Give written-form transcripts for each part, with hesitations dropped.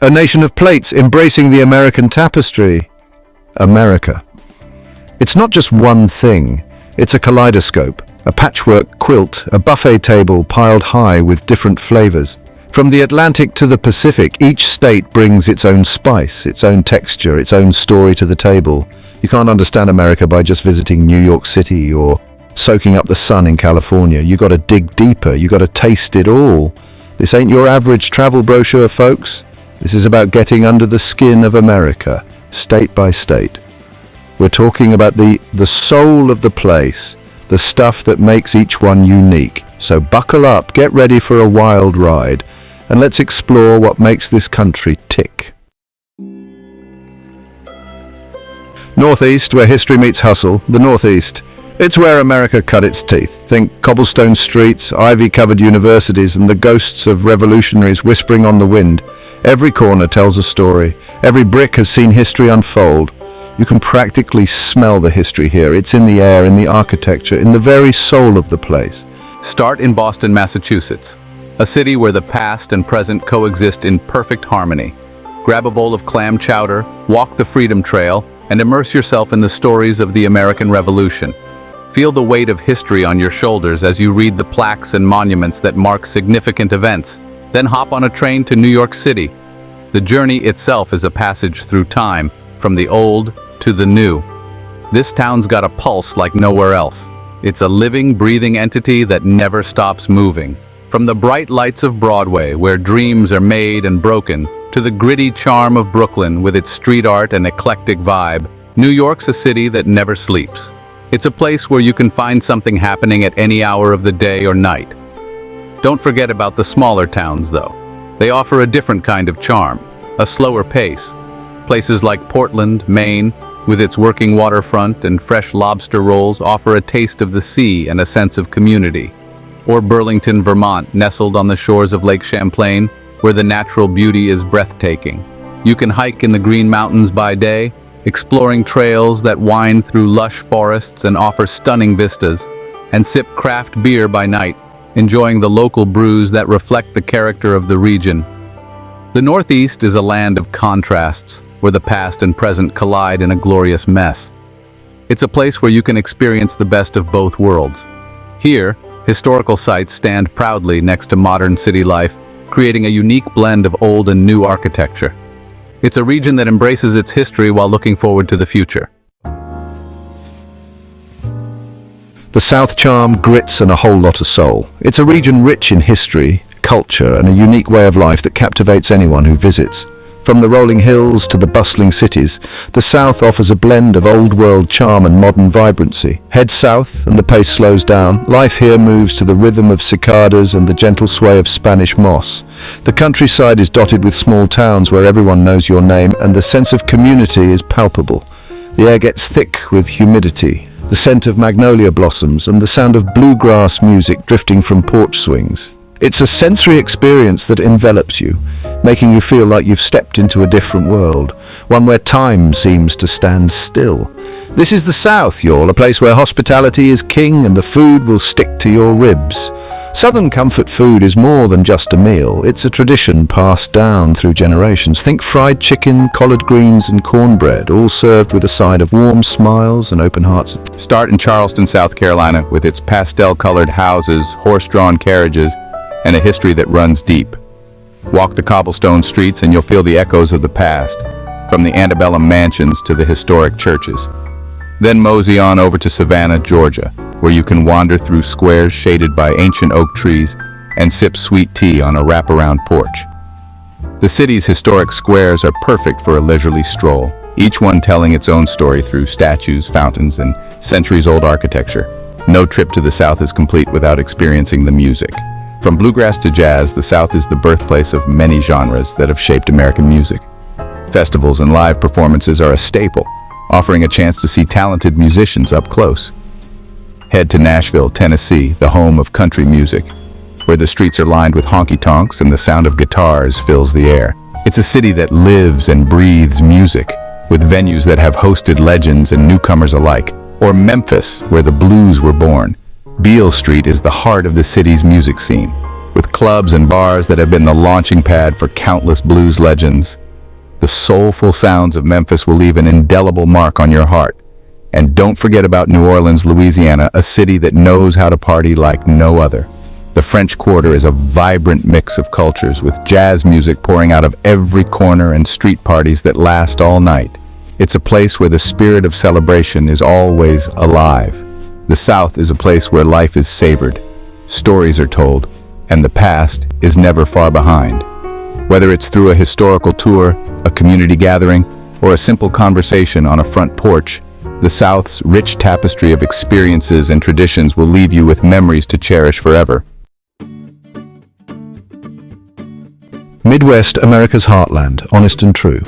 A nation of plates embracing the American tapestry. America. It's not just one thing. It's a kaleidoscope, a patchwork quilt, a buffet table piled high with different flavors. From the Atlantic to the Pacific, each state brings its own spice, its own texture, its own story to the table. You can't understand America by just visiting New York City or soaking up the sun in California. You got to dig deeper. You got to taste it all. This ain't your average travel brochure, folks. This is about getting under the skin of America, state by state. We're talking about the soul of the place, the stuff that makes each one unique. So buckle up, get ready for a wild ride, and let's explore what makes this country tick. Northeast, where history meets hustle. The Northeast. It's where America cut its teeth. Think cobblestone streets, ivy-covered universities, and the ghosts of revolutionaries whispering on the wind. Every corner tells a story. Every brick has seen history unfold. You can practically smell the history here. It's in the air, in the architecture, in the very soul of the place. Start in Boston, Massachusetts, a city where the past and present coexist in perfect harmony. Grab a bowl of clam chowder, walk the Freedom Trail, and immerse yourself in the stories of the American Revolution. Feel the weight of history on your shoulders as you read the plaques and monuments that mark significant events. Then hop on a train to New York City. The journey itself is a passage through time, from the old to the new. This town's got a pulse like nowhere else. It's a living, breathing entity that never stops moving. From the bright lights of Broadway, where dreams are made and broken, to the gritty charm of Brooklyn with its street art and eclectic vibe, New York's a city that never sleeps. It's a place where you can find something happening at any hour of the day or night. Don't forget about the smaller towns, though. They offer a different kind of charm, a slower pace. Places like Portland, Maine, with its working waterfront and fresh lobster rolls, offer a taste of the sea and a sense of community. Or Burlington, Vermont, nestled on the shores of Lake Champlain, where the natural beauty is breathtaking. You can hike in the Green Mountains by day, exploring trails that wind through lush forests and offer stunning vistas, and sip craft beer by night, enjoying the local brews that reflect the character of the region. The Northeast is a land of contrasts, where the past and present collide in a glorious mess. It's a place where you can experience the best of both worlds. Here, historical sites stand proudly next to modern city life, creating a unique blend of old and new architecture. It's a region that embraces its history while looking forward to the future. The South charm, grits, and a whole lot of soul. It's a region rich in history, culture, and a unique way of life that captivates anyone who visits. From the rolling hills to the bustling cities, the South offers a blend of old-world charm and modern vibrancy. Head south and the pace slows down. Life here moves to the rhythm of cicadas and the gentle sway of Spanish moss. The countryside is dotted with small towns where everyone knows your name, and the sense of community is palpable. The air gets thick with humidity, the scent of magnolia blossoms, and the sound of bluegrass music drifting from porch swings. It's a sensory experience that envelops you, making you feel like you've stepped into a different world, one where time seems to stand still. This is the South, y'all, a place where hospitality is king and the food will stick to your ribs. Southern comfort food is more than just a meal. It's a tradition passed down through generations. Think fried chicken, collard greens, and cornbread, all served with a side of warm smiles and open hearts. Start in Charleston, South Carolina, with its pastel-colored houses, horse-drawn carriages, and a history that runs deep. Walk the cobblestone streets and you'll feel the echoes of the past, from the antebellum mansions to the historic churches. Then mosey on over to Savannah, Georgia, where you can wander through squares shaded by ancient oak trees and sip sweet tea on a wraparound porch. The city's historic squares are perfect for a leisurely stroll, each one telling its own story through statues, fountains, and centuries-old architecture. No trip to the South is complete without experiencing the music. From bluegrass to jazz, the South is the birthplace of many genres that have shaped American music. Festivals and live performances are a staple, offering a chance to see talented musicians up close. Head to Nashville, Tennessee, the home of country music, where the streets are lined with honky-tonks and the sound of guitars fills the air. It's a city that lives and breathes music, with venues that have hosted legends and newcomers alike. Or Memphis, where the blues were born. Beale Street is the heart of the city's music scene. with clubs and bars that have been the launching pad for countless blues legends. The soulful sounds of Memphis will leave an indelible mark on your heart. And don't forget about New Orleans, Louisiana, a city that knows how to party like no other. The French Quarter is a vibrant mix of cultures, with jazz music pouring out of every corner and street parties that last all night. It's a place where the spirit of celebration is always alive. The South is a place where life is savored, stories are told, and the past is never far behind. Whether it's through a historical tour, a community gathering, or a simple conversation on a front porch, the South's rich tapestry of experiences and traditions will leave you with memories to cherish forever. Midwest, America's heartland, honest and true.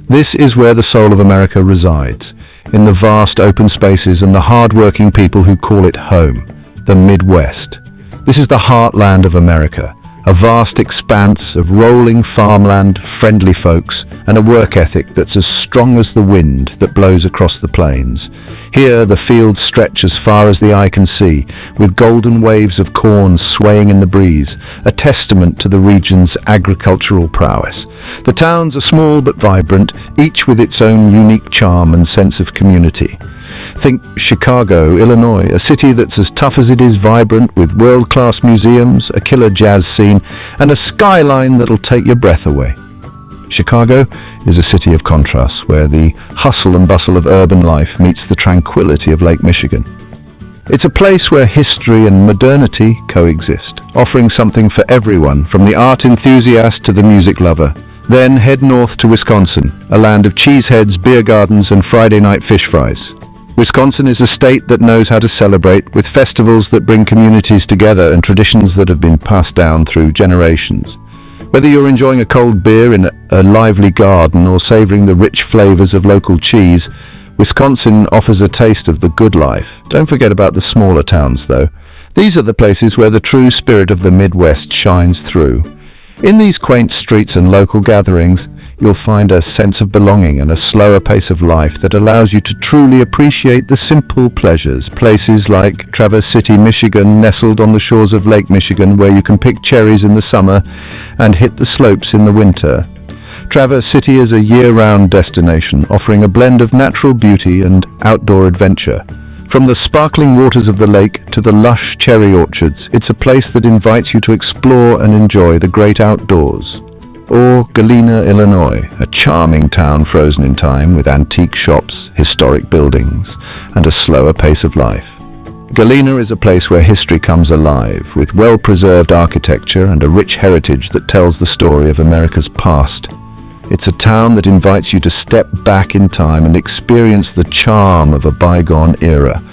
This is where the soul of America resides, in the vast open spaces and the hard-working people who call it home, the Midwest. This is the heartland of America, a vast expanse of rolling farmland, friendly folks, and a work ethic that's as strong as the wind that blows across the plains. Here, the fields stretch as far as the eye can see, with golden waves of corn swaying in the breeze, a testament to the region's agricultural prowess. The towns are small but vibrant, each with its own unique charm and sense of community. Think Chicago, Illinois, a city that's as tough as it is vibrant, with world-class museums, a killer jazz scene, and a skyline that'll take your breath away. Chicago is a city of contrasts, where the hustle and bustle of urban life meets the tranquility of Lake Michigan. It's a place where history and modernity coexist, offering something for everyone, from the art enthusiast to the music lover. Then head north to Wisconsin, a land of cheeseheads, beer gardens, and Friday night fish fries. Wisconsin is a state that knows how to celebrate, with festivals that bring communities together and traditions that have been passed down through generations. Whether you're enjoying a cold beer in a lively garden or savoring the rich flavors of local cheese, Wisconsin offers a taste of the good life. Don't forget about the smaller towns, though. These are the places where the true spirit of the Midwest shines through. In these quaint streets and local gatherings, you'll find a sense of belonging and a slower pace of life that allows you to truly appreciate the simple pleasures. Places like Traverse City, Michigan, nestled on the shores of Lake Michigan, where you can pick cherries in the summer and hit the slopes in the winter. Traverse City is a year-round destination, offering a blend of natural beauty and outdoor adventure. From the sparkling waters of the lake to the lush cherry orchards, it's a place that invites you to explore and enjoy the great outdoors. Or Galena, Illinois, a charming town frozen in time with antique shops, historic buildings, and a slower pace of life. Galena is a place where history comes alive, with well-preserved architecture and a rich heritage that tells the story of America's past. It's a town that invites you to step back in time and experience the charm of a bygone era.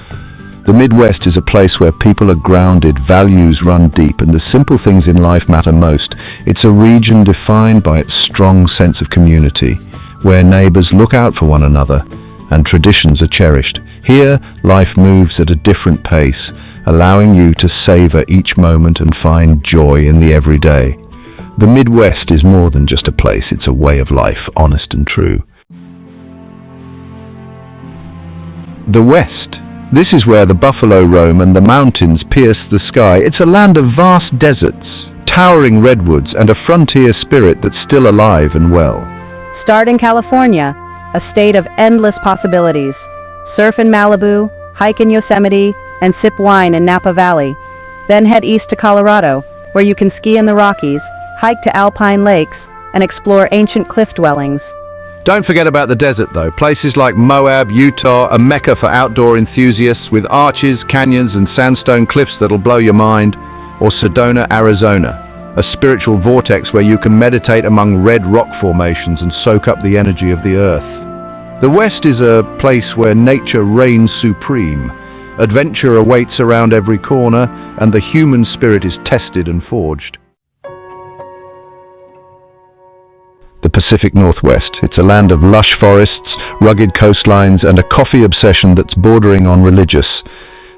The Midwest is a place where people are grounded, values run deep, and the simple things in life matter most. It's a region defined by its strong sense of community, where neighbors look out for one another and traditions are cherished. Here, life moves at a different pace, allowing you to savor each moment and find joy in the everyday. The Midwest is more than just a place, it's a way of life, honest and true. The West. This is where the buffalo roam and the mountains pierce the sky. It's a land of vast deserts, towering redwoods, and a frontier spirit that's still alive and well. Start in California, a state of endless possibilities. Surf in Malibu, hike in Yosemite, and sip wine in Napa Valley. Then head east to Colorado, where you can ski in the Rockies, hike to alpine lakes, and explore ancient cliff dwellings. Don't forget about the desert, though. Places like Moab, Utah, a mecca for outdoor enthusiasts, with arches, canyons, and sandstone cliffs that'll blow your mind. Or Sedona, Arizona, a spiritual vortex where you can meditate among red rock formations and soak up the energy of the earth. The West is a place where nature reigns supreme. Adventure awaits around every corner, and the human spirit is tested and forged. The Pacific Northwest. It's a land of lush forests, rugged coastlines, and a coffee obsession that's bordering on religious.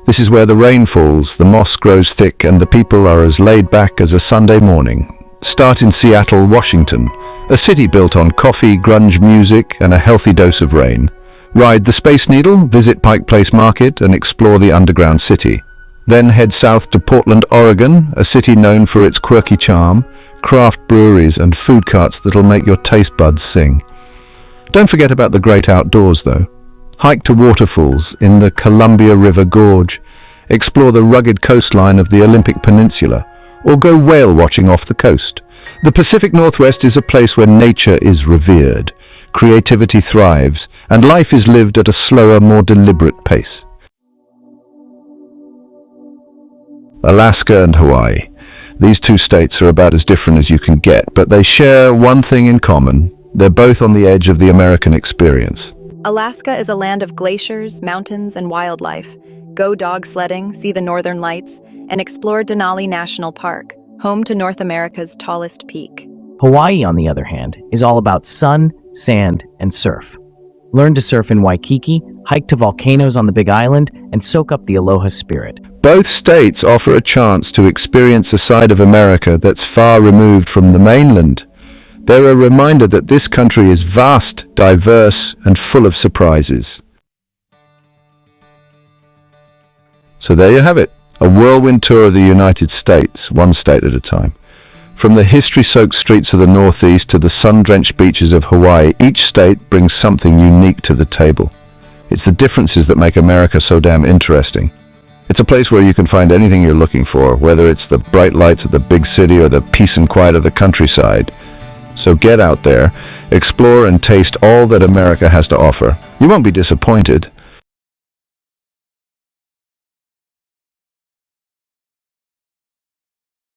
This is where the rain falls, the moss grows thick, and the people are as laid back as a Sunday morning. Start in Seattle, Washington, a city built on coffee, grunge music, and a healthy dose of rain. Ride the Space Needle, visit Pike Place Market, and explore the underground city. Then head south to Portland, Oregon, a city known for its quirky charm, craft breweries and food carts that'll make your taste buds sing. Don't forget about the great outdoors though. Hike to waterfalls in the Columbia River Gorge, explore the rugged coastline of the Olympic Peninsula, or go whale watching off the coast. The Pacific Northwest is a place where nature is revered, creativity thrives, and life is lived at a slower, more deliberate pace. Alaska and Hawaii. These two states are about as different as you can get, but they share one thing in common. They're both on the edge of the American experience. Alaska is a land of glaciers, mountains, and wildlife. Go dog sledding, see the northern lights, and explore Denali National Park, home to North America's tallest peak. Hawaii, on the other hand, is all about sun, sand, and surf. Learn to surf in Waikiki, hike to volcanoes on the Big Island, and soak up the aloha spirit. Both states offer a chance to experience a side of America that's far removed from the mainland. They're a reminder that this country is vast, diverse, and full of surprises. So there you have it, a whirlwind tour of the United States, one state at a time. From the history-soaked streets of the Northeast to the sun-drenched beaches of Hawaii, each state brings something unique to the table. It's the differences that make America so damn interesting. It's a place where you can find anything you're looking for, whether it's the bright lights of the big city or the peace and quiet of the countryside. So get out there, explore and taste all that America has to offer. You won't be disappointed.